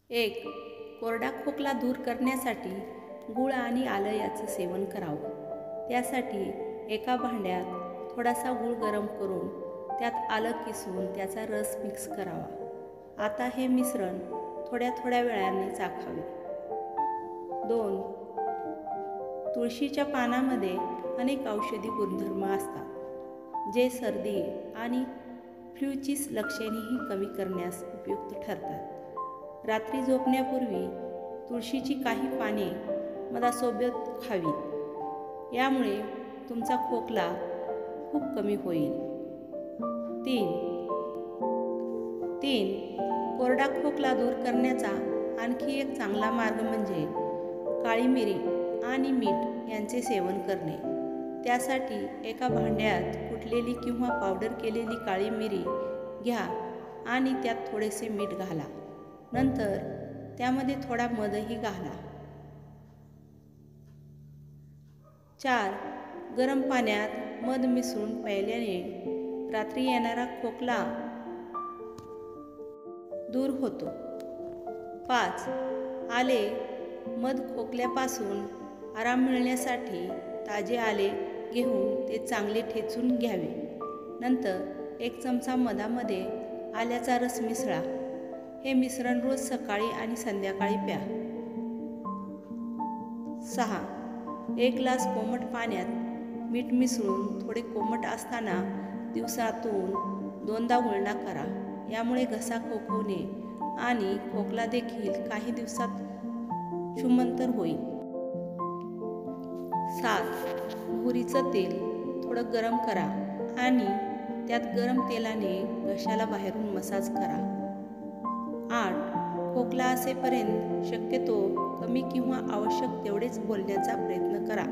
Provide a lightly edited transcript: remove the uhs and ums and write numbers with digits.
एक, कोरडा खोकला दूर करण्यासाठी गूळ आणि आलं याचं सेवन करावं। त्यासाठी एका भांड्यात थोडासा गूळ गरम करून त्यात आलं किसून त्याचा रस मिक्स करावा। आता हे मिश्रण थोड्या थोड्या वेळाने चाखावे। 2. तुळशीच्या पानामध्ये अनेक औषधी गुणधर्म असतात, जे सर्दी आणि फ्लूची लक्षणेही कमी करण्यास उपयुक्त ठरतात। रात्री झोपण्यापूर्वी तुळशीची काही पाने मधासोबत खावीत, यामुळे तुमचा खोकला खूप कमी होईल। 3. कोरडा खोकला दूर करण्याचा आणखी एक चांगला मार्ग म्हणजे काळी मिरी आणि मीठ यांचे सेवन करणे। त्यासाठी एका भांड्यात कुटलेली किंवा पावडर केलेली काळी मिरी घ्या आणि त्यात थोडेसे मीठ घाला। नंतर त्यामध्ये थोडा मधही घाला। 4. गरम पाण्यात मध मिसळून प्यायल्याने रात्री येणारा खोकला दूर होतो। 5. आले मध खोकल्यापासून आराम मिळण्यासाठी ताजे आले घेऊन ते चांगले ठेचून घ्यावे। नंतर 1 चमचा मधामध्ये आल्याचा रस मिसळा। हे मिश्रण रोज सकाळी आणि संध्याकाळी प्या। 6. 1 ग्लास कोमट पाण्यात मीठ मिसळून थोडे कोमट असताना दिवसातून 2दा गुळणा करा। यामुळे घसा खोकवणे आणि खोकला देखील काही दिवसात शमंतर होईल। 7. मोहरीचं तेल थोडं गरम करा आणि त्यात गरम तेलाने घशाला बाहेरून मसाज करा। 8. खोकला असेपर्यंत शक्यतो कमी किंवा आवश्यक तेवढेच बोलण्याचा प्रयत्न करा।